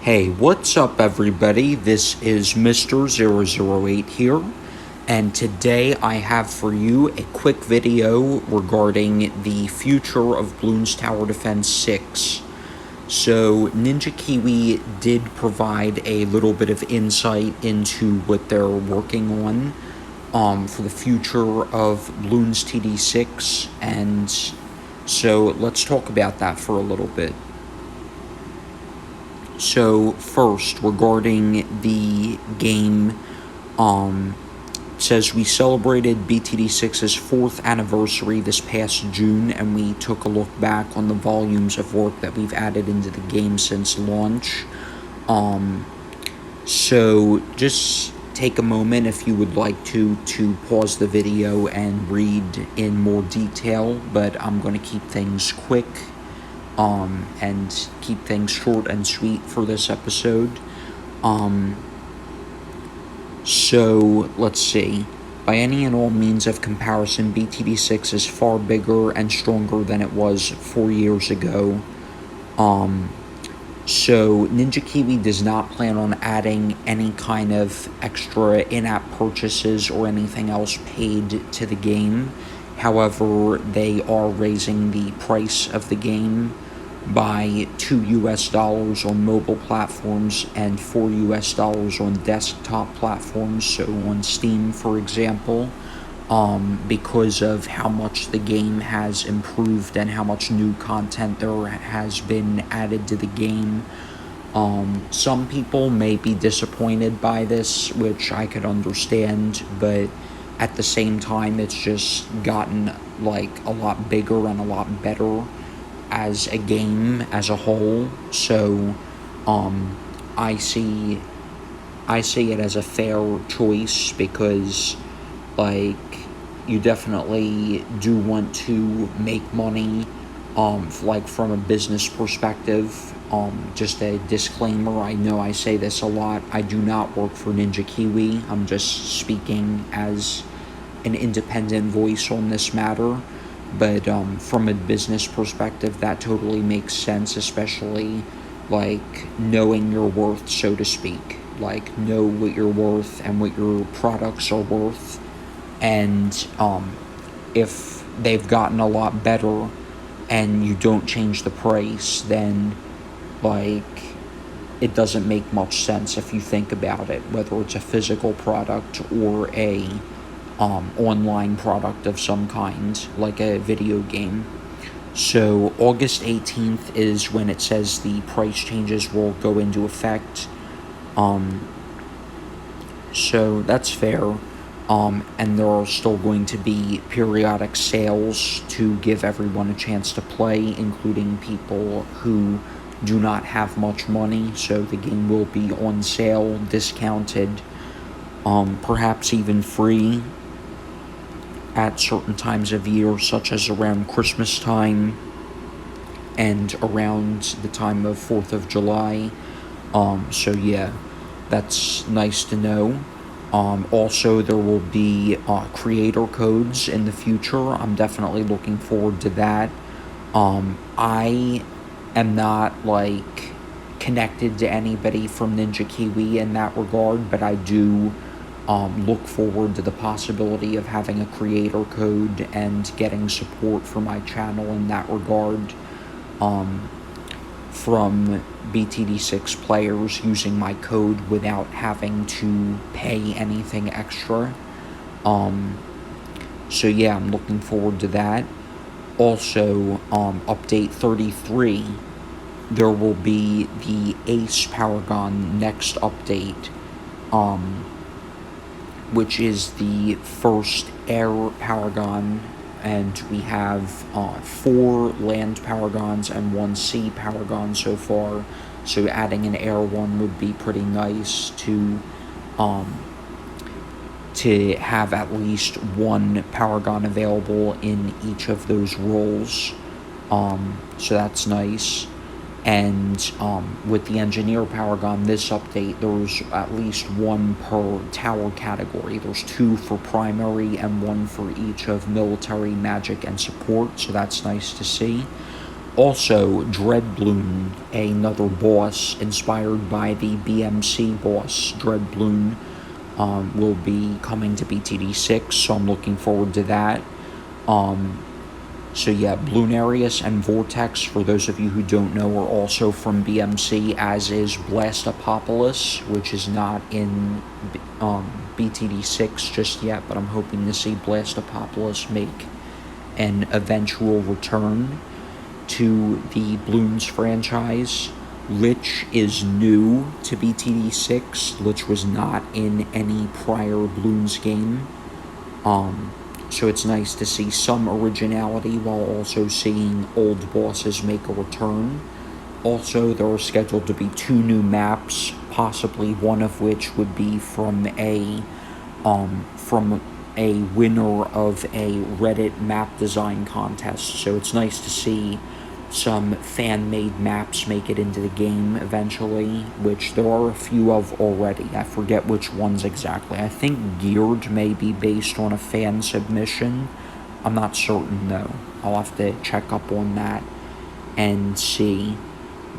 Hey, what's up everybody? This is Mr. 008 here, and today I have for you a quick video regarding the future of Bloons Tower Defense 6. So, Ninja Kiwi did provide a little bit of insight into what they're working on for the future of Bloons TD6, and so let's talk about that for a little bit. So first, regarding the game, it says we celebrated BTD6's 4th anniversary this past June, and we took a look back on the volumes of work that we've added into the game since launch. So just take a moment if you would like to pause the video and read in more detail, but I'm going to keep things quick. And keep things short and sweet for this episode. So, let's see. By any and all means of comparison, BTD6 is far bigger and stronger than it was 4 years ago. So, Ninja Kiwi does not plan on adding any kind of extra in-app purchases or anything else paid to the game. However, they are raising the price of the game by $2 on mobile platforms and $4 on desktop platforms, so on Steam, for example, because of how much the game has improved and how much new content there has been added to the game. Some people may be disappointed by this, which I could understand, but at the same time, it's just gotten, like, a lot bigger and a lot better as a game as a whole. So I see it as a fair choice because, like, you definitely do want to make money, like, from a business perspective. Just a disclaimer, I know I say this a lot, I do not work for Ninja Kiwi. I'm just speaking as an independent voice on this matter. But from a business perspective, that totally makes sense, especially, like, knowing your worth, so to speak. Like, know what you're worth and what your products are worth. And if they've gotten a lot better and you don't change the price, then, like, it doesn't make much sense if you think about it, whether it's a physical product or a online product of some kind, like a video game. So August 18th is when it says the price changes will go into effect. So that's fair. And there are still going to be periodic sales to give everyone a chance to play, including people who do not have much money. So the game will be on sale, discounted, perhaps even free at certain times of year, such as around Christmas time and around the time of 4th of July. So yeah, that's nice to know. Also, there will be creator codes in the future. I'm definitely looking forward to that. I am not, like, connected to anybody from Ninja Kiwi in that regard, but I do look forward to the possibility of having a creator code and getting support for my channel in that regard from BTD6 players using my code without having to pay anything extra. So yeah, I'm looking forward to that. Also, update 33, there will be the Ace Paragon next update, which is the first air Paragon, and we have 4 land Paragons and 1 sea Paragon so far, so adding an air one would be pretty nice to have at least 1 Paragon available in each of those roles, so that's nice. And with the Engineer Paragon, this update, there's at least 1 per tower category. There's 2 for primary and 1 for each of military, magic, and support, so that's nice to see. Also, Dreadbloon, another boss inspired by the BMC boss, Dreadbloon, will be coming to BTD6, so I'm looking forward to that. Um, so yeah, Bloonarius and Vortex, for those of you who don't know, are also from BMC, as is Blastopopolis, which is not in BTD6 just yet, but I'm hoping to see Blastopopolis make an eventual return to the Bloons franchise. Lich is new to BTD6. Lich was not in any prior Bloons game. So it's nice to see some originality while also seeing old bosses make a return. Also, there are scheduled to be 2 new maps, possibly one of which would be from a winner of a Reddit map design contest. So it's nice to see some fan-made maps make it into the game eventually, which there are a few of already. I forget which ones exactly. I think Geared may be based on a fan submission. I'm not certain though. I'll have to check up on that and see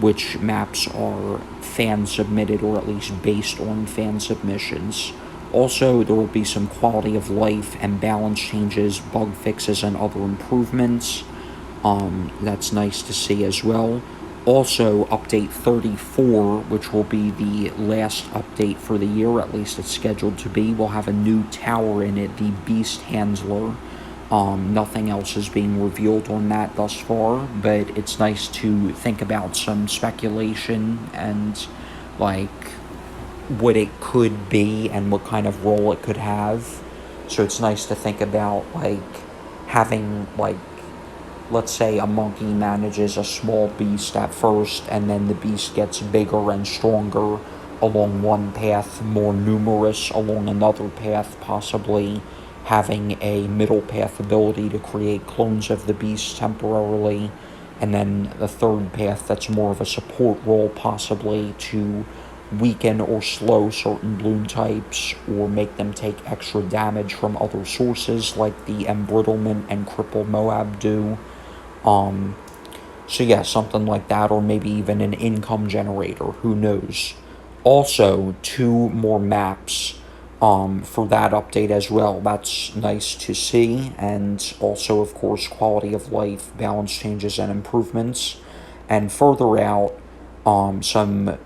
which maps are fan submitted or at least based on fan submissions. Also, there will be some quality of life and balance changes, bug fixes, and other improvements. That's nice to see as well. Also, update 34, which will be the last update for the year, at least it's scheduled to be, will have a new tower in it, the Beast Handler. Nothing else is being revealed on that thus far, but it's nice to think about some speculation and, like, what it could be and what kind of role it could have. So it's nice to think about, like, having, like, let's say a monkey manages a small beast at first, and then the beast gets bigger and stronger along one path, more numerous along another path, possibly having a middle path ability to create clones of the beast temporarily, and then the third path that's more of a support role, possibly to weaken or slow certain Bloon types, or make them take extra damage from other sources like the Embrittlement and Cripple Moab do. So yeah, something like that, or maybe even an income generator, who knows. Also, 2 more maps for that update as well. That's nice to see, and also, of course, quality of life, balance changes, and improvements. And further out, some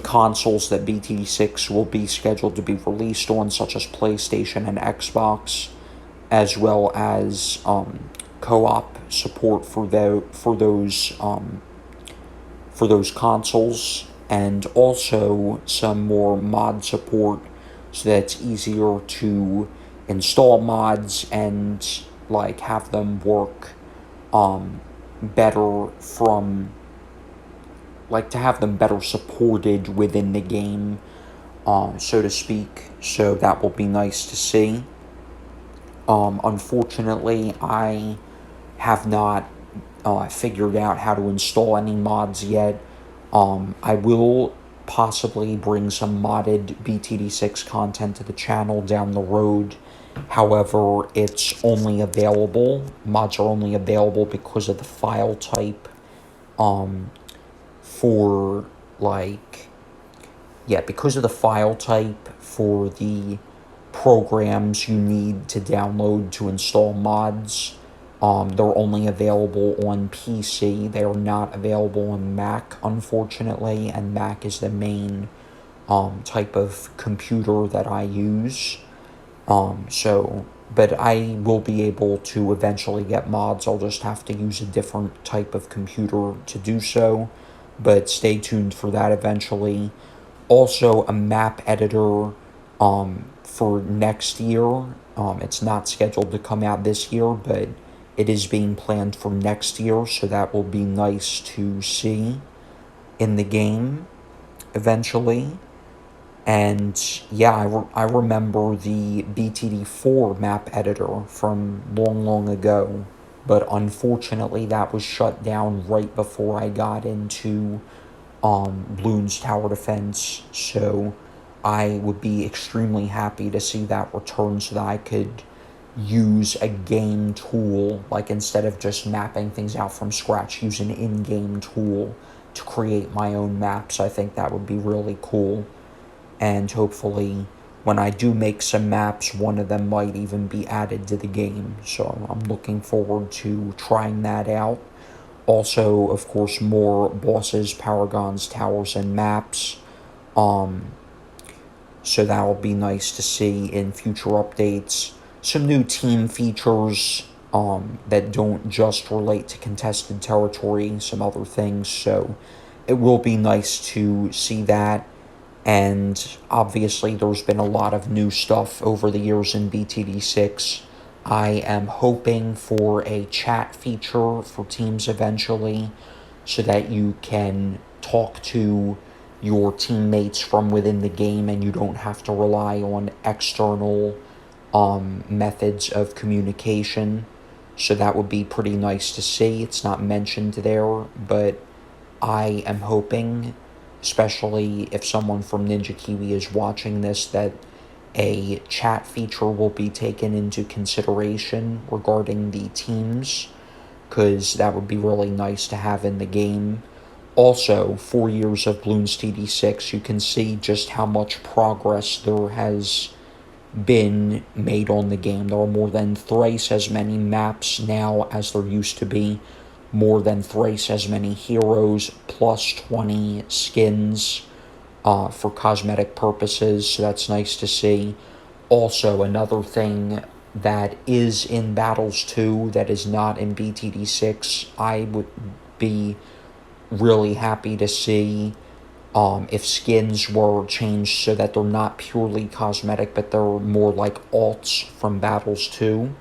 consoles that BT6 will be scheduled to be released on, such as PlayStation and Xbox, as well as co-op support for those consoles, and also some more mod support so that it's easier to install mods and, like, have them work better from, like, to have them better supported within the game, so to speak. So that will be nice to see. Unfortunately, I have not figured out how to install any mods yet. I will possibly bring some modded BTD6 content to the channel down the road. However, mods are only available because of the file type, because of the file type for the programs you need to download to install mods. They're only available on PC. They are not available on Mac, unfortunately, and Mac is the main type of computer that I use. But I will be able to eventually get mods. I'll just have to use a different type of computer to do so, but stay tuned for that eventually. Also, a map editor for next year. It's not scheduled to come out this year, but it is being planned for next year, so that will be nice to see in the game eventually. And yeah, I remember the BTD4 map editor from long ago, but unfortunately that was shut down right before I got into Bloons Tower Defense, so I would be extremely happy to see that return so that I could use a game tool, like instead of just mapping things out from scratch, use an in-game tool to create my own maps. I think that would be really cool. And hopefully, when I do make some maps, one of them might even be added to the game. So I'm looking forward to trying that out. Also, of course, more bosses, paragons, towers, and maps. Um, so that'll be nice to see in future updates. Some new team features that don't just relate to contested territory, some other things. So it will be nice to see that. And obviously, there's been a lot of new stuff over the years in BTD6. I am hoping for a chat feature for teams eventually so that you can talk to your teammates from within the game and you don't have to rely on external methods of communication. So that would be pretty nice to see. It's not mentioned there, but I am hoping, especially if someone from Ninja Kiwi is watching this, that a chat feature will be taken into consideration regarding the teams, because that would be really nice to have in the game. Also, 4 years of Bloons TD6, you can see just how much progress there has been made on the game. There are more than thrice as many maps now as there used to be, more than thrice as many heroes, plus 20 skins for cosmetic purposes, so that's nice to see. Also, another thing that is in Battles 2 that is not in BTD6, I would be really happy to see if skins were changed so that they're not purely cosmetic, but they're more like alts from Battles 2,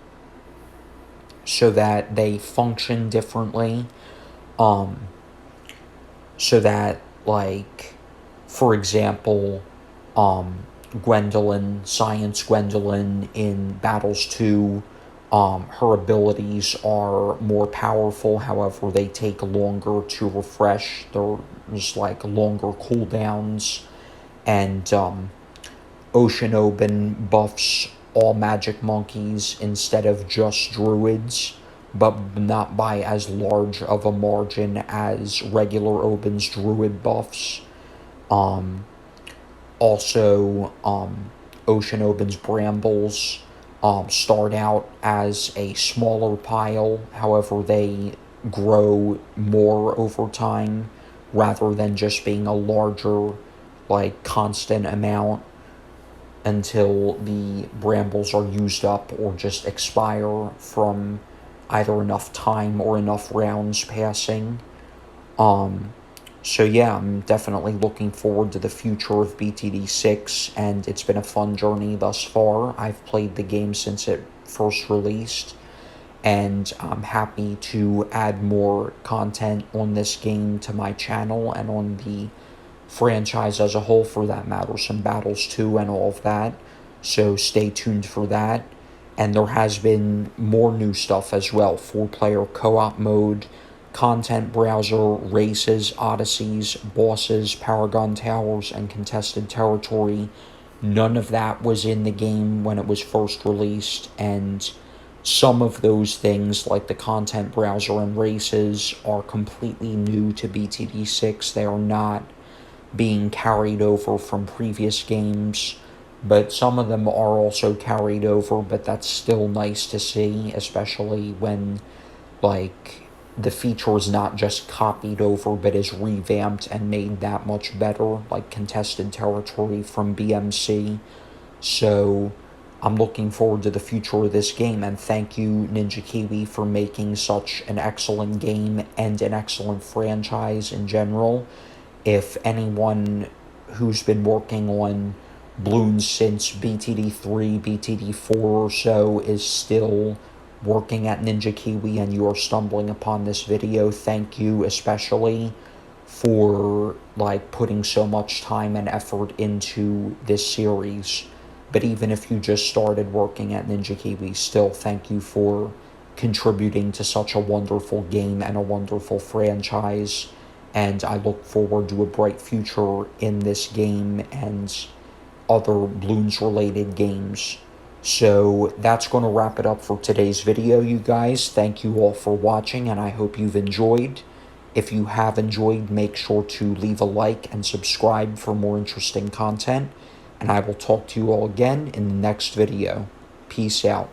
so that they function differently. So that, like, for example, Science Gwendolyn in Battles 2, her abilities are more powerful, however, they take longer to refresh. There's, like, longer cooldowns, and Ocean Oben buffs all magic monkeys instead of just druids, but not by as large of a margin as regular Oben's druid buffs. Also, Ocean Oben's brambles start out as a smaller pile, however, they grow more over time rather than just being a larger, like, constant amount until the brambles are used up or just expire from either enough time or enough rounds passing. So yeah, I'm definitely looking forward to the future of BTD6, and it's been a fun journey thus far. I've played the game since it first released, and I'm happy to add more content on this game to my channel and on the franchise as a whole, for that matter, some Battles 2 and all of that. So stay tuned for that. And there has been more new stuff as well. 4-player co-op mode, content browser, races, odysseys, bosses, Paragon Towers, and contested territory. None of that was in the game when it was first released, and some of those things, like the content browser and races, are completely new to BTD6. They are not being carried over from previous games, but some of them are also carried over, but that's still nice to see, especially when, like, the feature is not just copied over, but is revamped and made that much better, like contested territory from BMC. So I'm looking forward to the future of this game, and thank you, Ninja Kiwi, for making such an excellent game and an excellent franchise in general. If anyone who's been working on Bloons since BTD3, BTD4 or so is still working at Ninja Kiwi and you are stumbling upon this video, thank you especially for, like, putting so much time and effort into this series. But even if you just started working at Ninja Kiwi, still thank you for contributing to such a wonderful game and a wonderful franchise. And I look forward to a bright future in this game and other Bloons related games. So that's going to wrap it up for today's video, you guys. Thank you all for watching, and I hope you've enjoyed. If you have enjoyed, make sure to leave a like and subscribe for more interesting content. And I will talk to you all again in the next video. Peace out.